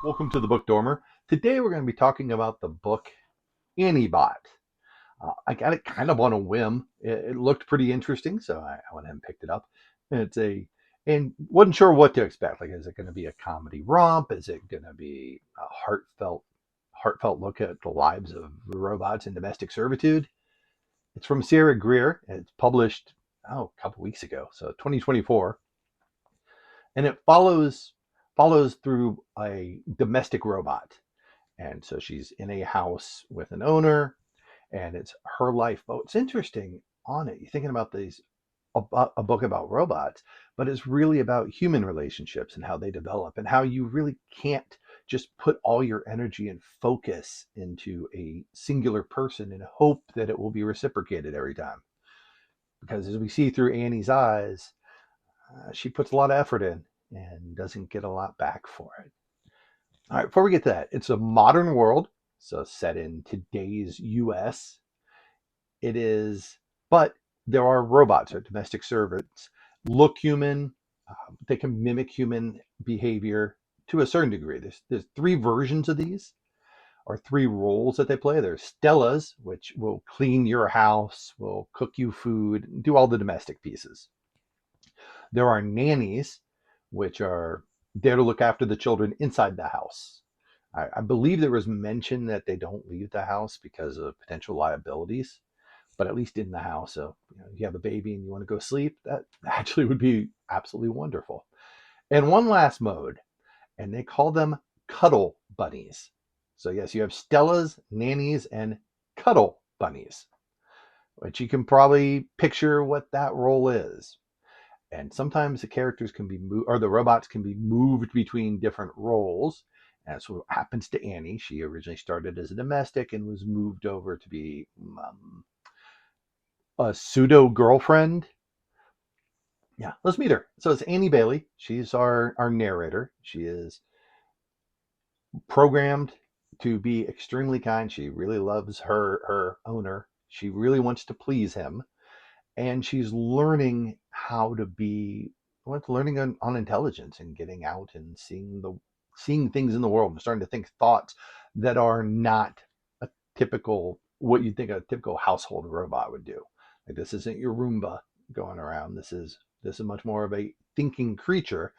Welcome to the Book Dormer. Today we're going to be talking about the book Antibot. I got it kind of on a whim. It looked pretty interesting, so I went ahead and picked it up. And wasn't sure what to expect. Like, is it going to be a comedy romp? Is it going to be a heartfelt look at the lives of robots in domestic servitude? It's from Sierra Greer. It's published a couple weeks ago, so 2024, and it follows through a domestic robot. And so she's in a house with an owner, and it's her life. But what's interesting on it, you're thinking about a book about robots, but it's really about human relationships and how they develop, and how you really can't just put all your energy and focus into a singular person and hope that it will be reciprocated every time. Because as we see through Annie's eyes, she puts a lot of effort in and doesn't get a lot back for it. All right, before we get to that, it's a modern world, so set in today's US. It is, but there are robots or domestic servants, look human. They can mimic human behavior to a certain degree. There's three versions of these, or three roles that they play. There's Stellas, which will clean your house, will cook you food, do all the domestic pieces. There are nannies, which are there to look after the children inside the house. I believe there was mention that they don't leave the house because of potential liabilities, but at least in the house. So, you have a baby and you want to go sleep, that actually would be absolutely wonderful. And one last mode, and they call them cuddle bunnies. So, yes, you have Stellas, nannies, and cuddle bunnies, which you can probably picture what that role is. And sometimes the characters can be moved, or the robots can be moved between different roles. And that's what happens to Annie. She originally started as a domestic and was moved over to be a pseudo girlfriend. Yeah, let's meet her. So it's Annie Bailey. She's our narrator. She is programmed to be extremely kind. She really loves her owner. She really wants to please him, and she's learning how to be, what's learning on intelligence and getting out and seeing things in the world and starting to think thoughts that are not a typical, what you'd think a typical household robot would do. Like, this isn't your Roomba going around. This is much more of a thinking creature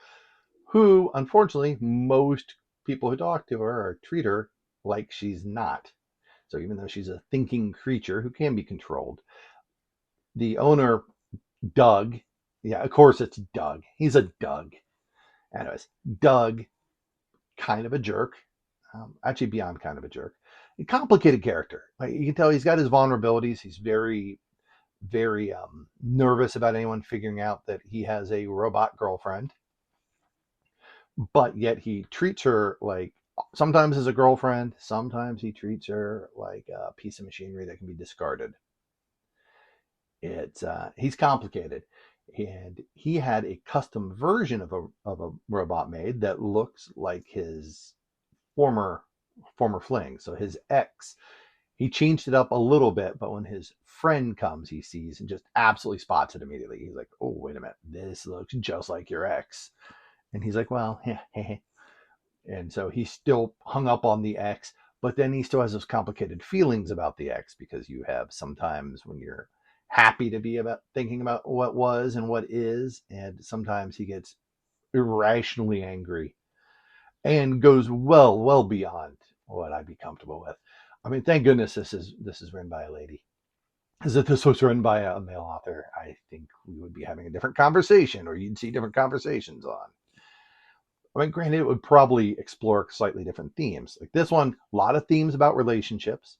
who, unfortunately, most people who talk to her or treat her like she's not. So even though she's a thinking creature who can be controlled, the owner, Doug. Yeah, of course it's Doug. He's a Doug. Anyways, Doug, kind of a jerk. Actually, beyond kind of a jerk. A complicated character. Like, you can tell he's got his vulnerabilities. He's very, very nervous about anyone figuring out that he has a robot girlfriend. But yet he treats her like, sometimes as a girlfriend, sometimes he treats her like a piece of machinery that can be discarded. He's complicated, and he had a custom version of a robot made that looks like his former former fling. So his ex, he changed it up a little bit, but when his friend comes, he sees and just absolutely spots it immediately. He's like, "Oh, wait a minute, this looks just like your ex," and he's like, "Well, yeah." And so he's still hung up on the ex, but then he still has those complicated feelings about the ex, because you have sometimes when you're happy to be about thinking about what was and what is, and sometimes he gets irrationally angry and goes well beyond what I'd be comfortable with. I mean, thank goodness this is written by a lady. As if this was written by a male author, I think we would be having a different conversation, or you'd see different conversations on. I mean, granted, it would probably explore slightly different themes. Like this one, a lot of themes about relationships.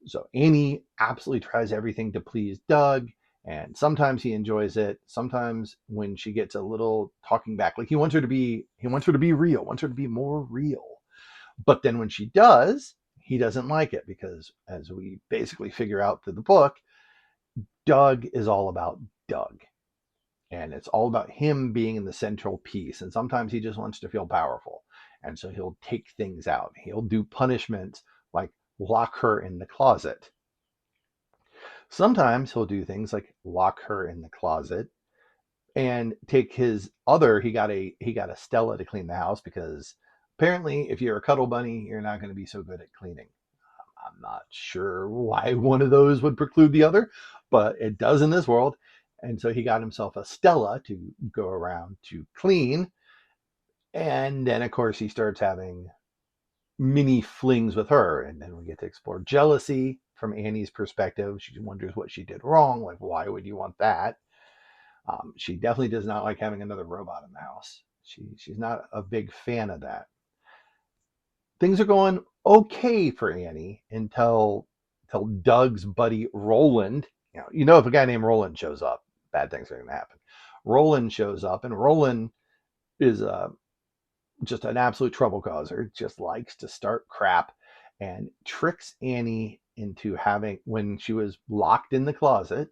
So Annie absolutely tries everything to please Doug, and sometimes he enjoys it. Sometimes when she gets a little talking back, like he wants her to be real, wants her to be more real. But then when she does, he doesn't like it, because as we basically figure out through the book, Doug is all about Doug. And it's all about him being in the central piece. And sometimes he just wants to feel powerful. And so he'll take things out. He'll do punishments like lock her in the closet. Sometimes he'll do things like lock her in the closet and take his other, he got a Stella to clean the house, because Apparently, if you're a cuddle bunny, you're not going to be so good at cleaning. I'm not sure why one of those would preclude the other, but it does in this world. And so he got himself a Stella to go around to clean. And then, of course, he starts having mini flings with her. And then we get to explore jealousy from Annie's perspective. She wonders what she did wrong. Like, why would you want that? She definitely does not like having another robot in the house. She's not a big fan of that. Things are going okay for Annie until Doug's buddy Roland. If a guy named Roland shows up, bad things are going to happen. Roland shows up, and Roland is just an absolute trouble causer. Just likes to start crap and tricks Annie into having, when she was locked in the closet,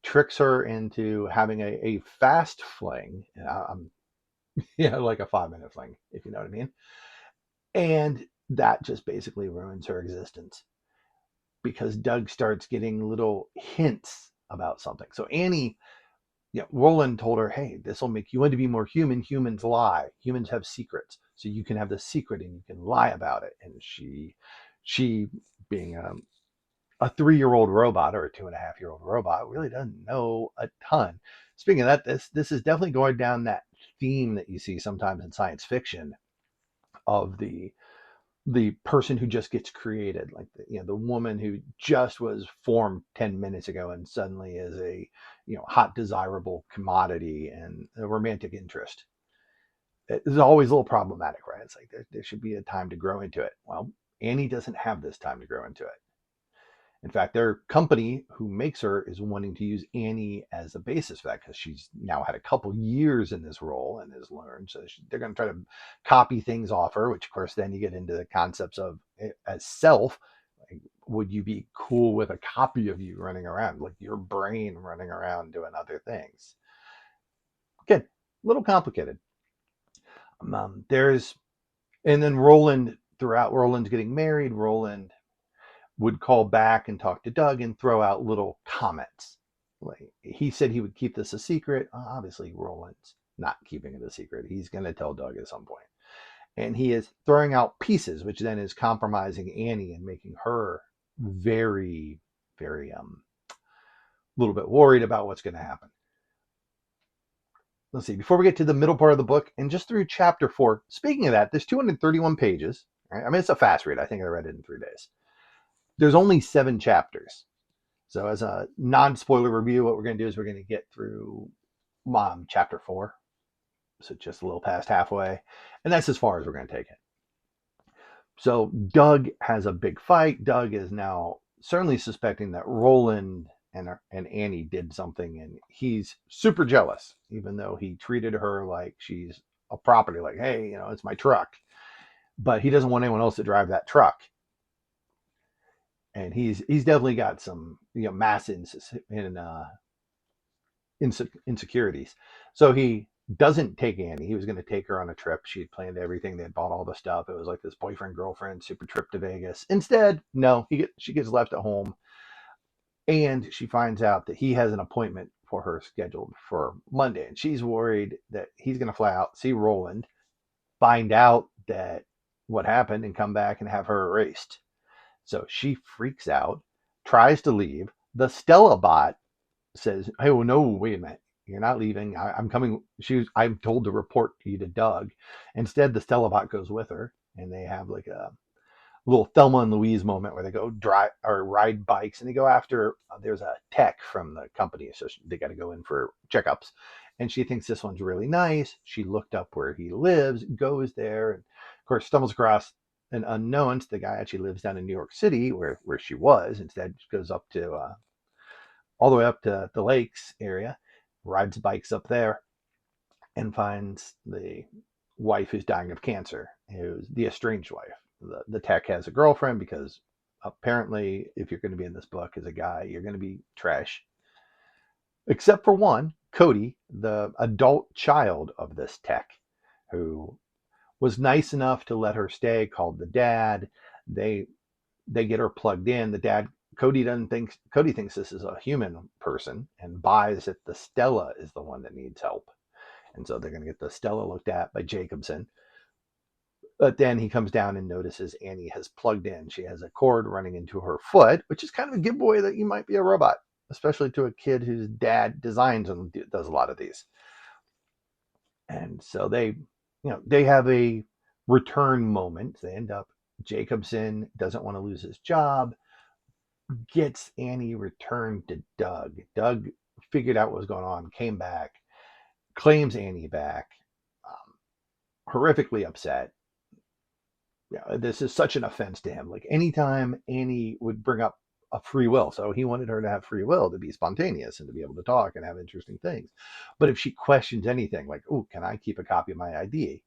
tricks her into having a fast fling. Yeah, like a 5-minute fling, if you know what I mean. And that just basically ruins her existence because Doug starts getting little hints about something. So Annie, Roland told her, hey, this will make you want to be more human. Humans lie. Humans have secrets. So you can have the secret and you can lie about it. And she being a 3-year-old robot or a 2.5-year-old robot, really doesn't know a ton. Speaking of that, this is definitely going down that theme that you see sometimes in science fiction of the person who just gets created, like the woman who just was formed 10 minutes ago and suddenly is a hot desirable commodity and a romantic interest. It's always a little problematic, right? It's like there should be a time to grow into it. Well, Annie doesn't have this time to grow into it. In fact, their company who makes her is wanting to use Annie as a basis for that because she's now had a couple years in this role and has learned. So they're going to try to copy things off her, which of course then you get into the concepts of as self. Like, would you be cool with a copy of you running around, like your brain running around doing other things? Again, a little complicated. There's and then Roland throughout Roland's getting married. Roland would call back and talk to Doug and throw out little comments. Like he said he would keep this a secret. Obviously, Roland's not keeping it a secret. He's going to tell Doug at some point. And he is throwing out pieces, which then is compromising Annie and making her very, very, little bit worried about what's going to happen. Let's see, before we get to the middle part of the book and just through chapter 4, speaking of that, there's 231 pages. Right? I mean, it's a fast read. I think I read it in 3 days. There's only 7 chapters. So as a non-spoiler review, what we're going to do is we're going to get through chapter 4. So just a little past halfway. And that's as far as we're going to take it. So Doug has a big fight. Doug is now certainly suspecting that Roland and Annie did something. And he's super jealous, even though he treated her like she's a property. Like, hey, it's my truck. But he doesn't want anyone else to drive that truck. And he's definitely got some mass insecurities. So he doesn't take Annie. He was going to take her on a trip. She had planned everything. They had bought all the stuff. It was like this boyfriend girlfriend super trip to Vegas. Instead, no, she gets left at home, and she finds out that he has an appointment for her scheduled for Monday, and she's worried that he's going to fly out, see Roland, find out that what happened, and come back and have her erased. So she freaks out, tries to leave. The Stella bot says, "Hey, well, no, wait a minute. You're not leaving. I'm coming." I'm told to report you to Doug. Instead, the Stella bot goes with her, and they have like a little Thelma and Louise moment where they go drive or ride bikes, and they go after. There's a tech from the company, so they got to go in for checkups. And she thinks this one's really nice. She looked up where he lives, goes there, and of course stumbles across an unknown. The guy actually lives down in New York City, where she was. Instead, goes up to all the way up to the lakes area, rides bikes up there, and finds the wife who's dying of cancer, who's the estranged wife. The tech has a girlfriend because apparently, if you're going to be in this book as a guy, you're going to be trash. Except for one, Cody, the adult child of this tech, who was nice enough to let her stay, called the dad. They get her plugged in. The dad, Cody thinks this is a human person and buys that the Stella is the one that needs help. And so they're going to get the Stella looked at by Jacobson. But then he comes down and notices Annie has plugged in. She has a cord running into her foot, which is kind of a giveaway that you might be a robot, especially to a kid whose dad designs and does a lot of these. And so they have a return moment. They end up, Jacobson doesn't want to lose his job, gets Annie returned to Doug. Doug figured out what was going on, came back, claims Annie back, horrifically upset. Yeah, this is such an offense to him. Like anytime Annie would bring up a free will, so he wanted her to have free will, to be spontaneous and to be able to talk and have interesting things. But if she questions anything, like, "Oh, can I keep a copy of my ID?"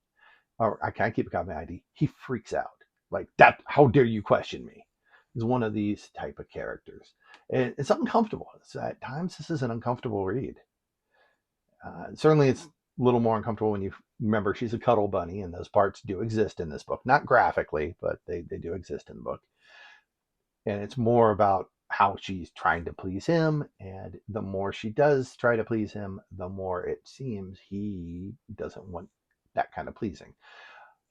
or "I can't keep a copy of my ID," he freaks out. Like that. How dare you question me? Is one of these type of characters. And it's uncomfortable. At times this is an uncomfortable read. Certainly, it's a little more uncomfortable when you remember she's a cuddle bunny, and those parts do exist in this book. Not graphically, but they do exist in the book. And it's more about how she's trying to please him. And the more she does try to please him, the more it seems he doesn't want that kind of pleasing.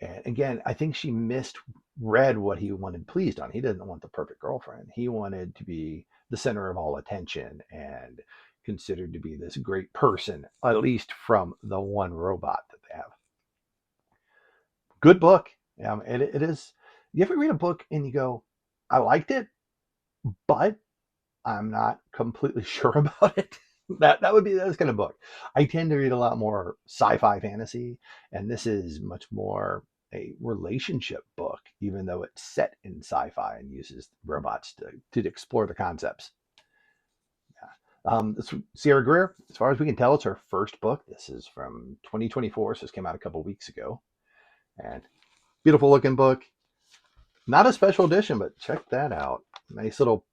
And again, I think she misread what he wanted pleased on. He didn't want the perfect girlfriend. He wanted to be the center of all attention and considered to be this great person, at least from the one robot that they have. Good book. It is. You ever read a book and you go, I liked it, but I'm not completely sure about it? That would be this kind of book. I tend to read a lot more sci-fi fantasy, and this is much more a relationship book, even though it's set in sci-fi and uses robots to explore the concepts. This Sierra Greer, as far as we can tell, it's her first book. This is from 2024, so this came out a couple weeks ago. And beautiful looking book. Not a special edition, but check that out. Nice little.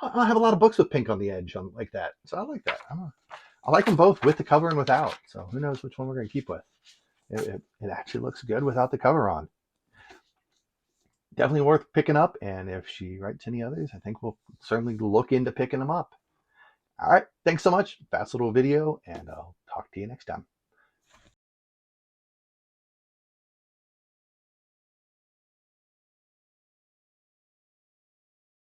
I have a lot of books with pink on the edge like that, so I like that. I like them both with the cover and without. So who knows which one we're going to keep with. It actually looks good without the cover on. Definitely worth picking up. And if she writes any others, I think we'll certainly look into picking them up. All right. Thanks so much. Fast little video, and I'll talk to you next time.